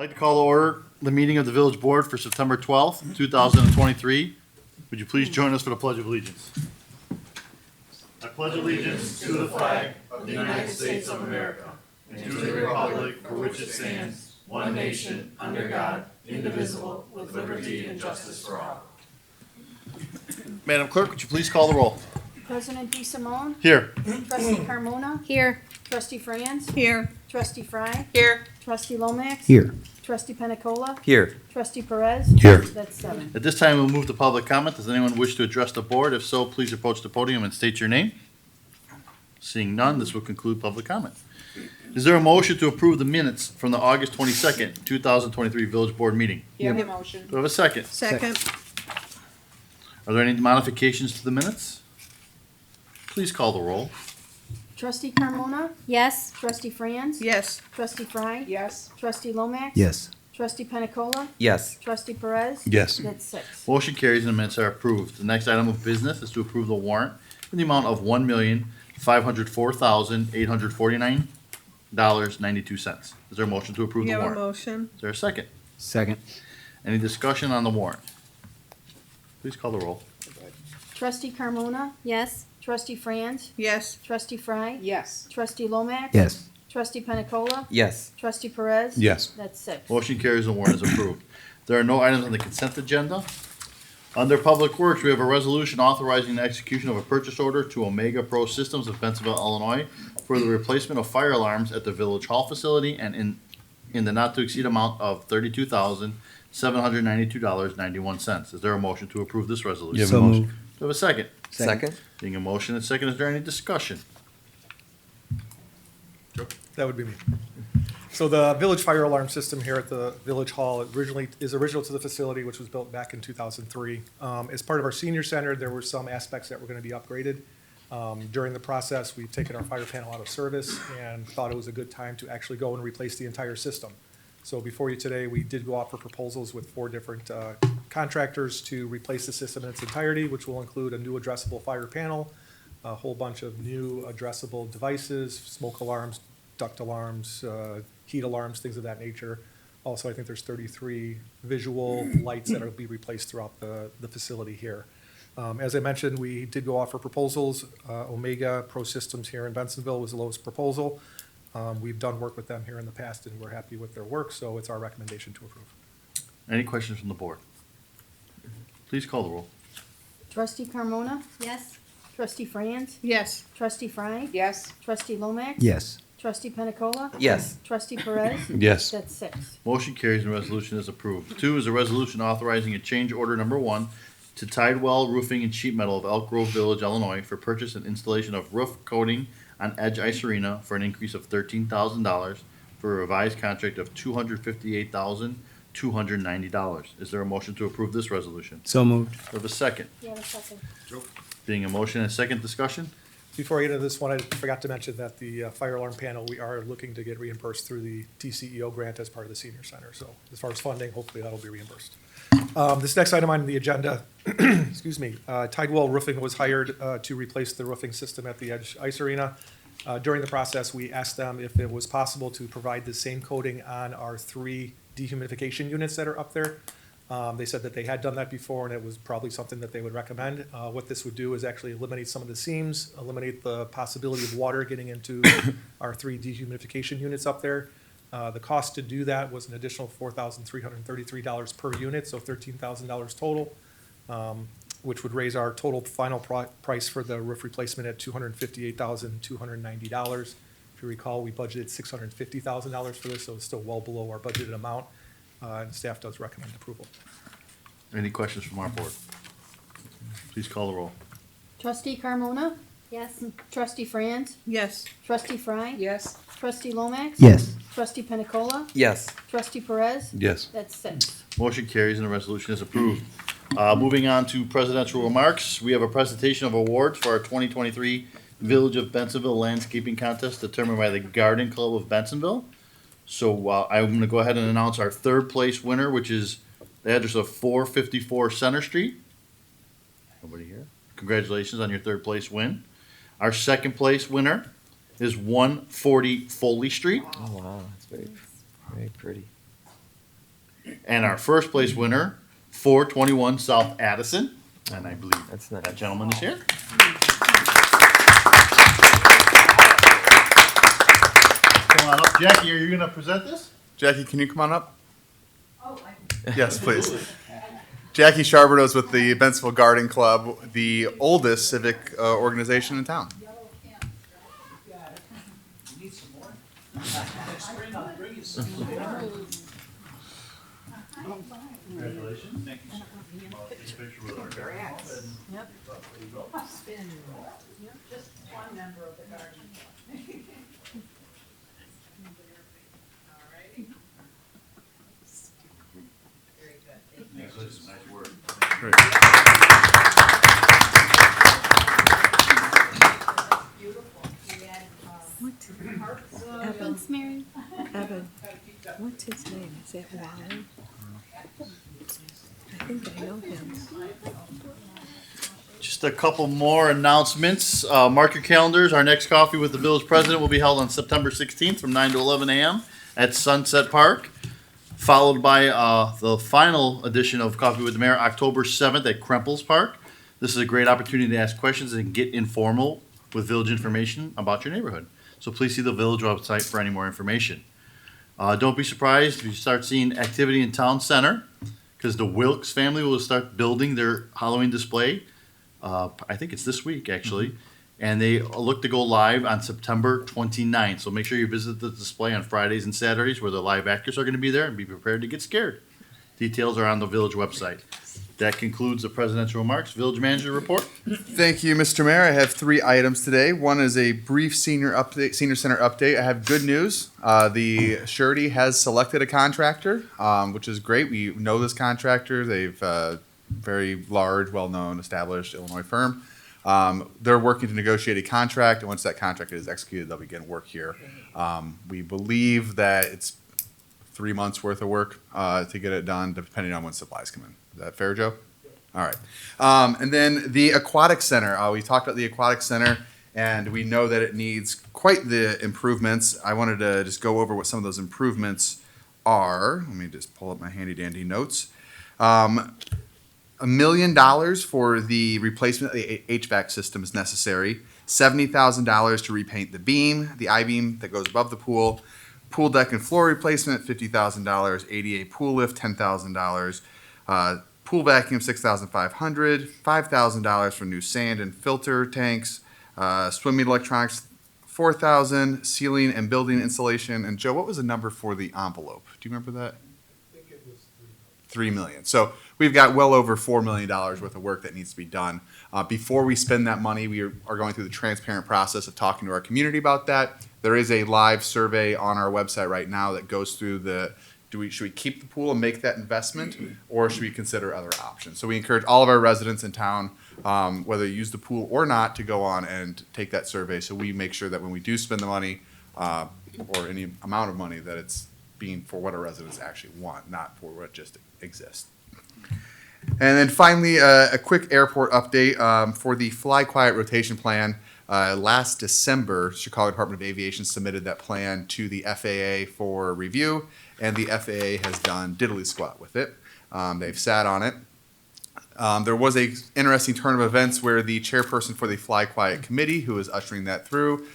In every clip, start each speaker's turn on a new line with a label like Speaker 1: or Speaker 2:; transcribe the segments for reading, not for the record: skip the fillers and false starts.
Speaker 1: I'd like to call to order the meeting of the village board for September 12th, 2023. Would you please join us for the Pledge of Allegiance? I pledge allegiance to the flag of the United States of America and to the republic for which it stands, one nation, under God, indivisible, with liberty and justice for all. Madam Clerk, would you please call the roll?
Speaker 2: President DeSimone,
Speaker 1: Here.
Speaker 2: Trustee Carmona,
Speaker 3: Here.
Speaker 2: Trustee Franz,
Speaker 3: Here.
Speaker 2: Trustee Fry,
Speaker 3: Here.
Speaker 2: Trustee Lomax.
Speaker 4: Here.
Speaker 2: Trustee Penicola,
Speaker 5: Here.
Speaker 2: Trustee Perez.
Speaker 4: Here.
Speaker 2: That's 7.
Speaker 1: At this time, we'll move to public comment. Does anyone wish to address the board? If so, please approach the podium and state your name. Seeing none, this will conclude public comment. Is there a motion to approve the minutes from the August 22nd, 2023 Village Board meeting?
Speaker 3: Give the motion.
Speaker 1: Do I have a second?
Speaker 3: Second.
Speaker 1: Are there any modifications to the minutes? Please call the roll.
Speaker 2: Trustee Carmona,
Speaker 3: Yes.
Speaker 2: Trustee Franz,
Speaker 3: Yes.
Speaker 2: Trustee Fry,
Speaker 3: Yes.
Speaker 2: Trustee Lomax.
Speaker 4: Yes.
Speaker 2: Trustee Penicola,
Speaker 5: Yes.
Speaker 2: Trustee Perez.
Speaker 4: Yes.
Speaker 2: That's 6.
Speaker 1: Motion carries and the minutes are approved. The next item of business is to approve the warrant in the amount of $1,504,849.92. Is there a motion to approve the
Speaker 3: Give a
Speaker 1: warrant?
Speaker 3: motion.
Speaker 1: Is there a second?
Speaker 4: Second.
Speaker 1: Any discussion on the warrant? Please call the roll.
Speaker 2: Trustee Carmona,
Speaker 3: Yes.
Speaker 2: Trustee Franz,
Speaker 3: Yes.
Speaker 2: Trustee Fry,
Speaker 3: Yes.
Speaker 2: Trustee Lomax.
Speaker 4: Yes.
Speaker 2: Trustee Penicola,
Speaker 5: Yes.
Speaker 2: Trustee Perez.
Speaker 4: Yes.
Speaker 2: That's 6.
Speaker 1: Motion carries and warrant is approved. There are no items on the consent agenda. Under Public Works, we have a resolution authorizing the execution of a purchase order to Omega Pro Systems of Bensonville, Illinois for the replacement of fire alarms at the Village Hall facility and in the not to exceed amount of $32,792.91. Is there a motion to approve this resolution?
Speaker 4: So moved.
Speaker 1: Do we have a second?
Speaker 5: Second.
Speaker 1: Being a motion and second, is there any discussion?
Speaker 6: That would be me. So the village fire alarm system here at the Village Hall is original to the facility, which was built back in 2003. As part of our senior center, there were some aspects that were going to be upgraded. During the process, we've taken our fire panel out of service and thought it was a good time to actually go and replace the entire system. So before you today, we did go out for proposals with 4 different contractors to replace the system in its entirety, which will include a new addressable fire panel, a whole bunch of new addressable devices, smoke alarms, duct alarms, heat alarms, things of that nature. Also, I think there's 33 visual lights that will be replaced throughout the facility here. As I mentioned, we did go out for proposals. Omega Pro Systems here in Bensonville was the lowest proposal. We've done work with them here in the past, and we're happy with their work, so it's our recommendation to approve.
Speaker 1: Any questions from the board? Please call the roll.
Speaker 2: Trustee Carmona,
Speaker 3: Yes.
Speaker 2: Trustee Franz,
Speaker 3: Yes.
Speaker 2: Trustee Fry,
Speaker 3: Yes.
Speaker 2: Trustee Lomax.
Speaker 4: Yes.
Speaker 2: Trustee Penicola.
Speaker 5: Yes.
Speaker 2: Trustee Perez.
Speaker 4: Yes.
Speaker 2: That's 6.
Speaker 1: Motion carries and resolution is approved. 2 is a resolution authorizing a change order number 1 to Tidewell Roofing and Sheet Metal of Elk Grove Village, Illinois for purchase and installation of roof coating on Edge Ice Arena for an increase of $13,000 for a revised contract of $258,290. Is there a motion to approve this resolution?
Speaker 4: So moved.
Speaker 1: Do I have a second?
Speaker 2: You have a second.
Speaker 1: Being a motion and a second discussion?
Speaker 6: Before I get into this one, I forgot to mention that the fire alarm panel, we are looking to get reimbursed through the TCEO grant as part of the senior center. So as far as funding, hopefully that'll be reimbursed. This next item on the agenda, excuse me, Tidewell Roofing was hired to replace the roofing system at the Edge Ice Arena. During the process, we asked them if it was possible to provide the same coating on our 3 dehumidification units that are up there. They said that they had done that before, and it was probably something that they would recommend. What this would do is actually eliminate some of the seams, eliminate the possibility of water getting into our 3 dehumidification units up there. The cost to do that was an additional $4,333 per unit, so $13,000 total, which would raise our total final price for the roof replacement at $258,290. If you recall, we budgeted $650,000 for this, so it's still well below our budgeted amount. And staff does recommend approval.
Speaker 1: Any questions from our board? Please call the roll.
Speaker 2: Trustee Carmona,
Speaker 3: Yes.
Speaker 2: Trustee Franz,
Speaker 3: Yes.
Speaker 2: Trustee Fry,
Speaker 3: Yes.
Speaker 2: Trustee Lomax.
Speaker 4: Yes.
Speaker 2: Trustee Penicola,
Speaker 5: Yes.
Speaker 2: Trustee Perez.
Speaker 4: Yes.
Speaker 2: That's 6.
Speaker 1: Motion carries and the resolution is approved. Moving on to presidential remarks, we have a presentation of awards for our 2023 Village of Bensonville Landscaping Contest determined by the Garden Club of Bensonville. So I'm going to go ahead and announce our 3rd place winner, which is the address of 454 Center Street. Nobody here? Congratulations on your 3rd place win. Our 2nd place winner is 140 Foley Street.
Speaker 5: Oh wow, that's very, very pretty.
Speaker 1: And our first place winner, 421 South Addison, and I believe
Speaker 3: That's nice.
Speaker 1: that gentleman is here. Come on up, Jackie, are you gonna present this?
Speaker 4: Jackie, can you come on up? Yes, please. Jackie Charbertos with the Bensenville Garden Club, the oldest civic organization in town.
Speaker 1: Congratulations. Thank you, sir. Take a picture with our garden.
Speaker 5: Just one member of the garden club. All righty. Very good. Thank you.
Speaker 1: Congratulations, nice work.
Speaker 4: Great.
Speaker 5: Beautiful. We had, hearts,
Speaker 7: Thanks, Mary. Evan, what's his name? Is that Wally? I think I know him.
Speaker 1: Just a couple more announcements. Mark your calendars. Our next coffee with the village president will be held on September 16th from 9 to 11 a.m. at Sunset Park, followed by the final edition of Coffee with the Mayor, October 7th at Krempels Park. This is a great opportunity to ask questions and get informal with village information about your neighborhood. So please see the village website for any more information. Don't be surprised if you start seeing activity in Town Center, because the Wilkes family will start building their Halloween display. I think it's this week, actually. And they look to go live on September 29th. So make sure you visit the display on Fridays and Saturdays where the live actors are going to be there, and be prepared to get scared. Details are on the village website. That concludes the presidential remarks. Village manager report.
Speaker 4: Thank you, Mr. Mayor. I have 3 items today. One is a brief senior center update. I have good news. The surety has selected a contractor, which is great. We know this contractor. They've very large, well-known, established Illinois firm. They're working to negotiate a contract, and once that contract is executed, they'll begin work here. We believe that it's 3 months worth of work to get it done, depending on when supplies come in. Is that fair, Joe? All right. And then the aquatic center. We talked about the aquatic center, and we know that it needs quite the improvements. I wanted to just go over what some of those improvements are. Let me just pull up my handy dandy notes. $1 million for the replacement of the HVAC system is necessary. $70,000 to repaint the beam, the I-beam that goes above the pool. Pool deck and floor replacement, $50,000. ADA pool lift, $10,000. Pool vacuum, $6,500. $5,000 for new sand and filter tanks. Swimming electronics, $4,000. Ceiling and building insulation. And Joe, what was the number for the envelope? Do you remember that?
Speaker 6: I think it was
Speaker 4: $3 million. So we've got well over $4 million worth of work that needs to be done. Before we spend that money, we are going through the transparent process of talking to our community about that. There is a live survey on our website right now that goes through should we keep the pool and make that investment, or should we consider other options? So we encourage all of our residents in town, whether you use the pool or not, to go on and take that survey. So we make sure that when we do spend the money, or any amount of money, that it's being for what our residents actually want, not for what just exists. And then finally, a quick airport update for the Fly Quiet rotation plan. Last December, Chicago Department of Aviation submitted that plan to the FAA for review, and the FAA has done diddly squat with it. They've sat on it. There was a interesting turn of events where the chairperson for the Fly Quiet Committee, who is ushering that through,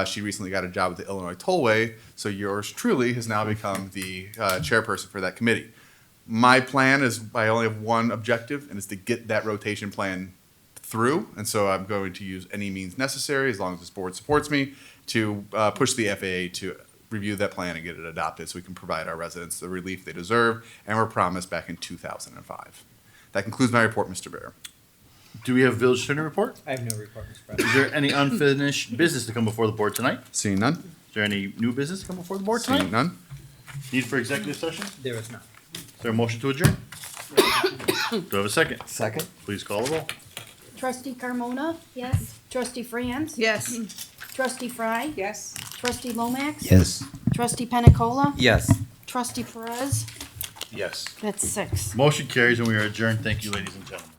Speaker 4: she recently got a job with the Illinois Tollway, so yours truly has now become the chairperson for that committee. My plan is, I only have one objective, and it's to get that rotation plan through, and so I'm going to use any means necessary, as long as this board supports me, to push the FAA to review that plan and get it adopted so we can provide our residents the relief they deserve and were promised back in 2005. That concludes my report, Mr. Bear.
Speaker 1: Do we have village attorney report?
Speaker 3: I have no report, Mr. President.
Speaker 1: Is there any unfinished business to come before the board tonight?
Speaker 4: Seeing none?
Speaker 1: Is there any new business to come before the board
Speaker 4: Seeing
Speaker 1: tonight?
Speaker 4: none?
Speaker 1: Need for executive session?
Speaker 3: There is none.
Speaker 1: Is there a motion to adjourn? Do I have a second?
Speaker 3: Second?
Speaker 1: Please call the roll.
Speaker 2: Trustee Carmona?
Speaker 7: Yes.
Speaker 2: Trustee Franz?
Speaker 7: Yes.
Speaker 2: Trustee Fry?
Speaker 5: Yes.
Speaker 2: Trustee Lomax?
Speaker 3: Yes.
Speaker 2: Trustee Pena Cola?
Speaker 3: Yes.
Speaker 2: Trustee Perez?
Speaker 4: Yes.
Speaker 2: That's 6.
Speaker 1: Motion carries and we are adjourned. Thank you, ladies and gentlemen.